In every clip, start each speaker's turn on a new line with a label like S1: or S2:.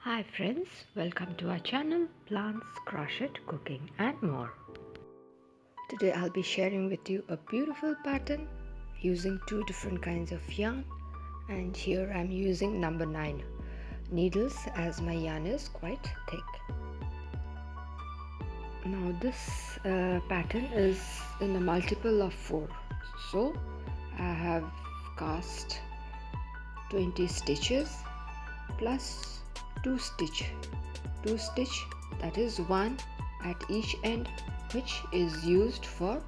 S1: Hi friends, welcome to our channel Plants, Crochet, Cooking and more. Today I'll be sharing with you a beautiful pattern using two different kinds of yarn, and here I'm using number 9 needles as my yarn is quite thick. Now this pattern is in a multiple of 4, so I have cast 20 stitches plus 2 stitch, that is one at each end, which is used for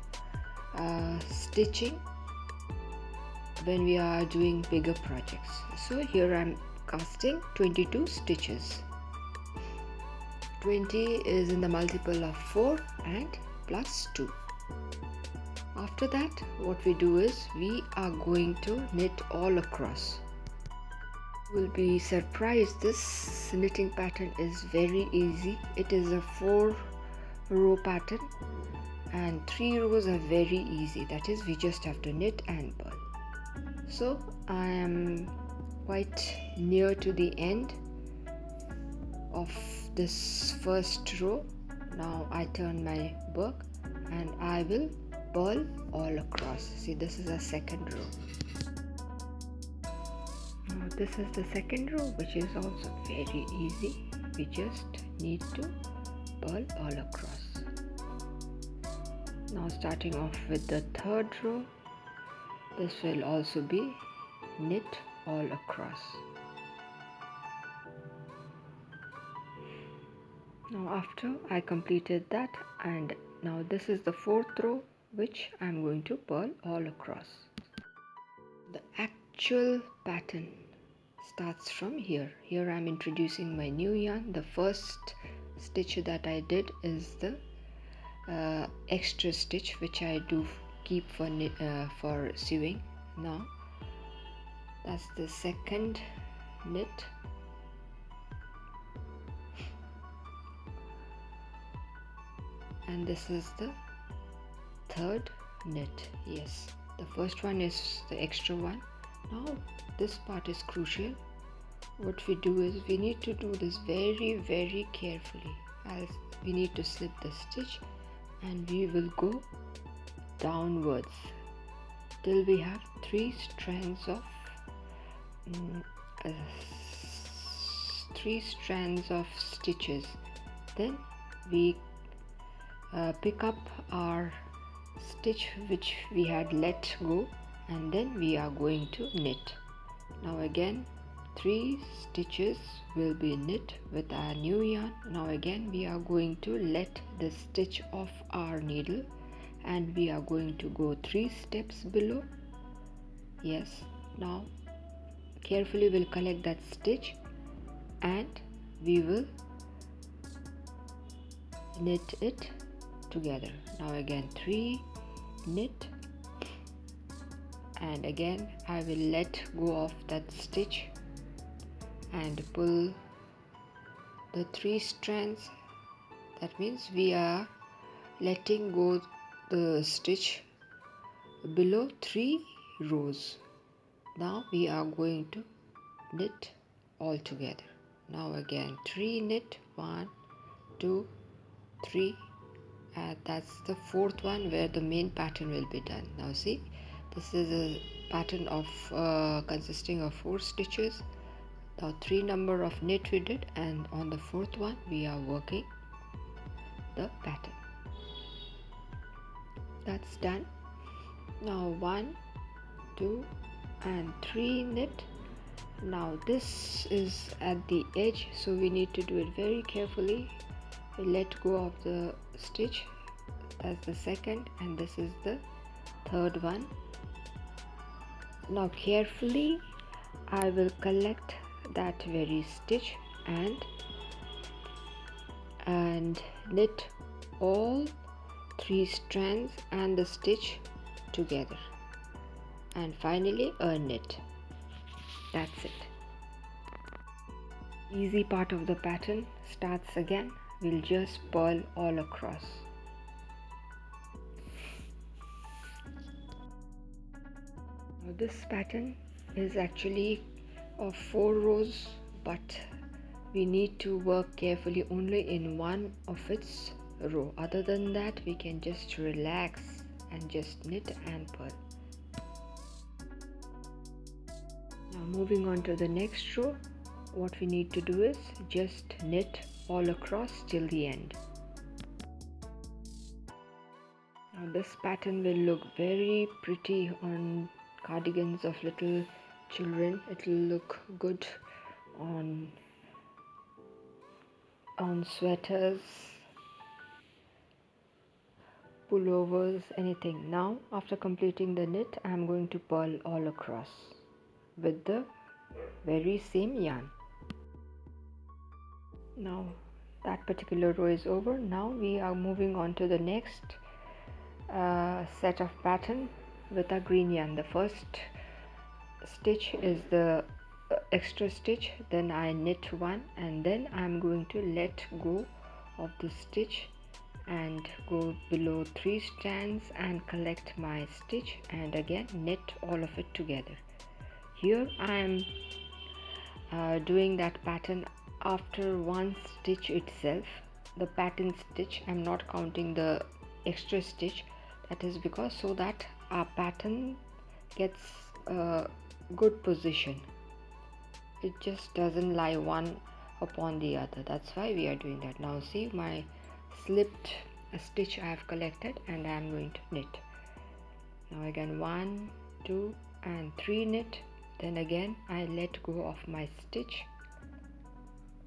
S1: stitching when we are doing bigger projects. So here I'm casting 22 stitches. 20 is in the multiple of 4 and plus 2. After that, what we do is we are going to knit all across. You will be surprised, this knitting pattern is very easy. It is a 4-row pattern and 3 rows are very easy, that is we just have to knit and purl. So I am quite near to the end of this first row. Now I turn my work and I will purl all across. See, this is a second row. Now this is the second row, which is also very easy. We just need to purl all across. Now starting off with the third row, this will also be knit all across. Now after I completed that, and now this is the fourth row, which I am going to purl all across. The actual pattern starts from here. Here I am introducing my new yarn. The first stitch that I did is the extra stitch, which I do keep for sewing. Now that's the second knit, and this is the third knit. Yes, the first one is the extra one. Now this part is crucial. What we do is we need to do this very carefully, as we need to slip the stitch and we will go downwards till we have 3 strands of stitches. Then we pick up our stitch which we had let go, and then we are going to knit. Now again 3 stitches will be knit with our new yarn. Now again we are going to let the stitch off our needle and we are going to go 3 steps below. Yes, now carefully we'll collect that stitch and we will knit it together. Now again 3 knit, and again I will let go of that stitch and pull the 3 strands. That means we are letting go the stitch below 3 rows. Now we are going to knit all together. Now again 3 knit, 1 2 3, and that's the fourth one where the main pattern will be done. Now see, this is a pattern of consisting of 4 stitches. Now 3 number of knit we did, and on the fourth one we are working the pattern. That's done. Now 1 2 and 3 knit. Now this is at the edge, so we need to do it very carefully. We let go of the stitch. That's the second, and this is the third one. Now carefully I will collect that very stitch and knit all 3 strands and the stitch together, and finally a knit. That's it. Easy part of the pattern starts again. We'll just purl all across. Now this pattern is actually of 4 rows, but we need to work carefully only in one of its row. Other than that, we can just relax and just knit and purl. Now moving on to the next row, what we need to do is just knit all across till the end. Now this pattern will look very pretty on cardigans of little children. It will look good on sweaters, pullovers, anything. Now after completing the knit, I am going to purl all across with the very same yarn. Now that particular row is over. Now we are moving on to the next set of pattern with a green yarn. The first stitch is the extra stitch, then I knit one, and then I'm going to let go of the stitch and go below 3 strands and collect my stitch, and again knit all of it together. Here I am doing that pattern after one stitch itself, the pattern stitch. I'm not counting the extra stitch. That is because so that our pattern gets a good position. It just doesn't lie one upon the other. That's why we are doing that. Now see, my slipped stitch I have collected, and I am going to knit. Now again 1, 2 and 3 knit. Then again I let go of my stitch.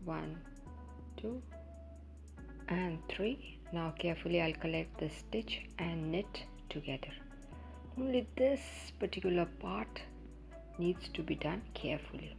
S1: 1, 2 and 3. Now carefully I'll collect the stitch and knit together. Only this particular part needs to be done carefully.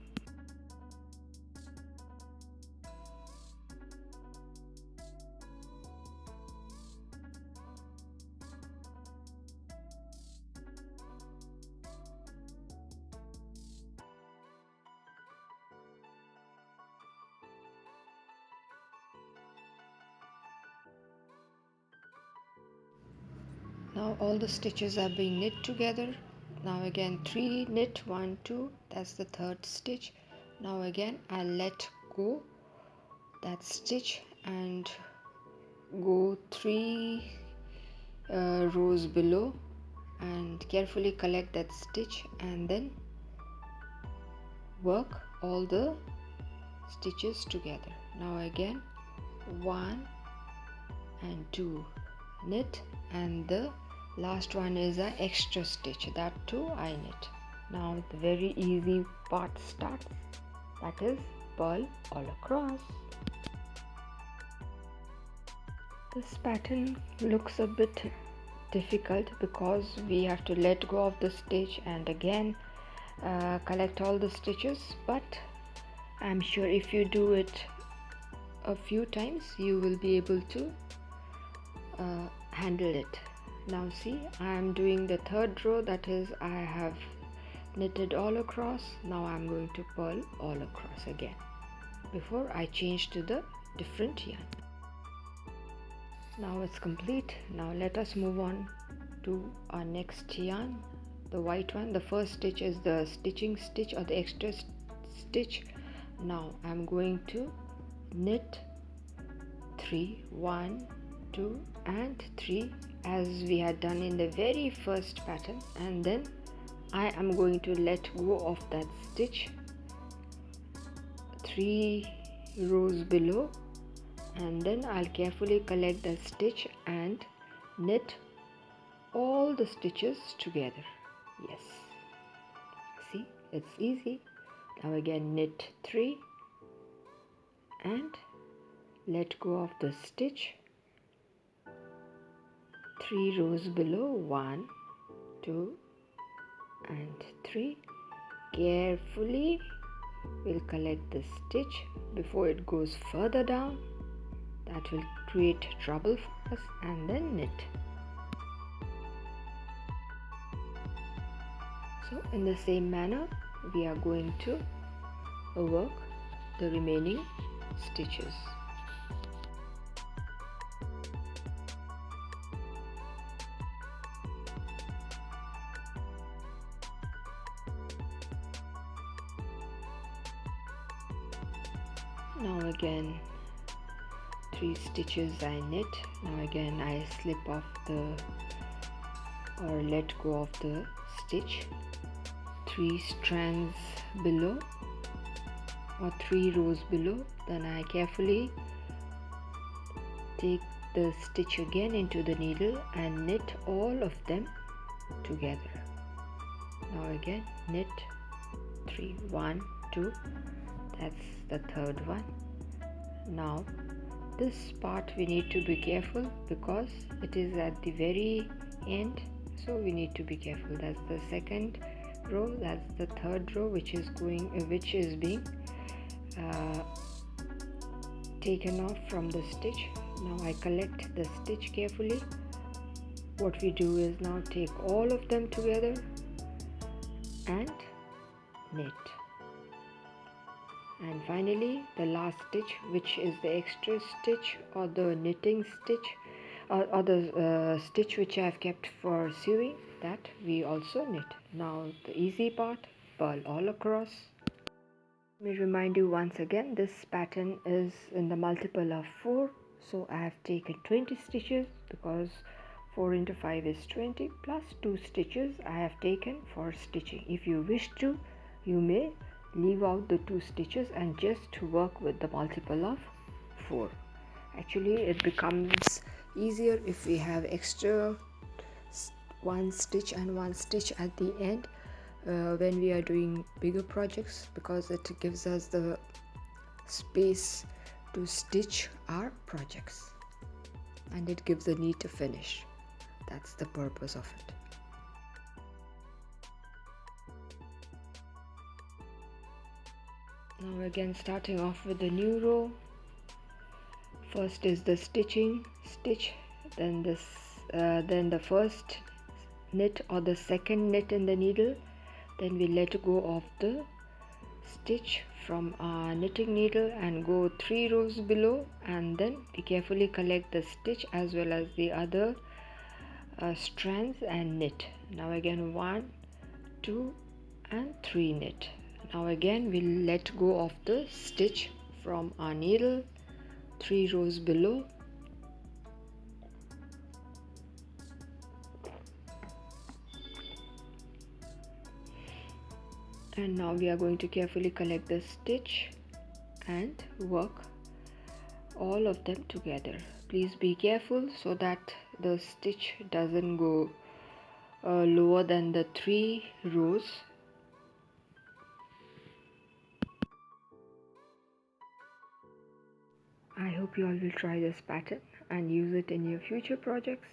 S1: Now all the stitches are being knit together. Now again 3 knit, 1, 2, that's the third stitch. Now again I let go that stitch and go 3 rows below and carefully collect that stitch, and then work all the stitches together. Now again 1 and 2 knit, and the last one is an extra stitch, that too I knit. Now the very easy part starts, that is purl all across. This pattern looks a bit difficult because we have to let go of the stitch and again collect all the stitches, but I'm sure if you do it a few times you will be able to handle it. Now see, I am doing the third row, that is I have knitted all across. Now I am going to purl all across again before I change to the different yarn. Now it's complete. Now let us move on to our next yarn, the white one. The first stitch is the stitching stitch or the extra stitch. Now I'm going to knit 3, 1, 2 and 3 as we had done in the very first pattern, and then I am going to let go of that stitch 3 rows below, and then I'll carefully collect the stitch and knit all the stitches together. Yes, see, it's easy. Now again knit 3 and let go of the stitch 3 rows below, 1, 2 and 3. Carefully we'll collect the stitch before it goes further down. That will create trouble for us, and then knit. So in the same manner we are going to work the remaining stitches. Now again 3 stitches I knit. Now again I slip off the or let go of the stitch. 3 strands below or 3 rows below. Then I carefully take the stitch again into the needle and knit all of them together. Now again knit 3, 1, 2, that's the third one. Now this part we need to be careful because it is at the very end, so we need to be careful. That's the second row, that's the third row which is being taken off from the stitch. Now I collect the stitch carefully. What we do is now take all of them together and knit. And finally the last stitch, which is the extra stitch or the knitting stitch or the stitch which I have kept for sewing, that we also knit. Now the easy part, purl all across. Let me remind you once again, this pattern is in the multiple of 4, so I have taken 20 stitches because 4 into 5 is 20 plus 2 stitches I have taken for stitching. If you wish to, you may leave out the 2 stitches and just work with the multiple of 4. Actually it becomes easier if we have extra 1 stitch and 1 stitch at the end when we are doing bigger projects, because it gives us the space to stitch our projects and it gives a neat finish. That's the purpose of it. Now again starting off with the new row. First is the stitching stitch, then the first knit or the second knit in the needle. Then we let go of the stitch from our knitting needle and go 3 rows below, and then we carefully collect the stitch as well as the other strands and knit. Now again 1, 2 and 3 knit. Now again we'll let go of the stitch from our needle 3 rows below, and now we are going to carefully collect the stitch and work all of them together. Please be careful so that the stitch doesn't go lower than the 3 rows. I hope you all will try this pattern and use it in your future projects,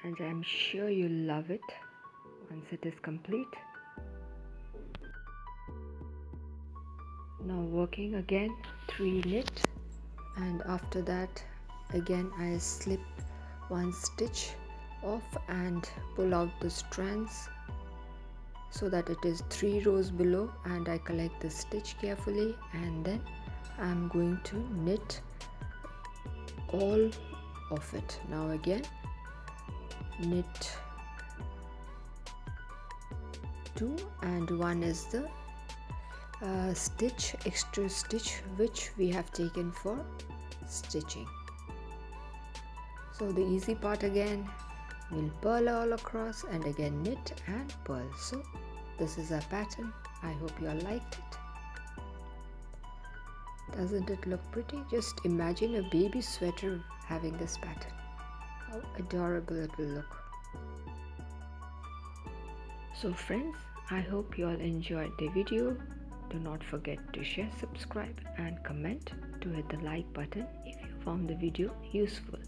S1: and I'm sure you'll love it once it is complete. Now working again 3 knit, and after that again I slip 1 stitch off and pull out the strands so that it is 3 rows below, and I collect the stitch carefully, and then I'm going to knit all of it. Now again knit 2, and 1 is the extra stitch which we have taken for stitching. So the easy part again, we'll purl all across and again knit and purl. So this is our pattern. I hope you all liked it. Doesn't it look pretty? Just imagine a baby sweater having this pattern. How adorable it will look. So friends, I hope you all enjoyed the video. Do not forget to share, subscribe and comment, to hit the like button if you found the video useful.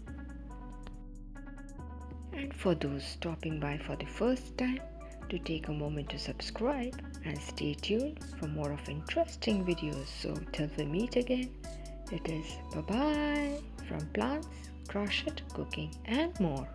S1: And for those stopping by for the first time, to take a moment to subscribe and stay tuned for more of interesting videos. So till we meet again, it is bye bye from plants, crochet, cooking and more.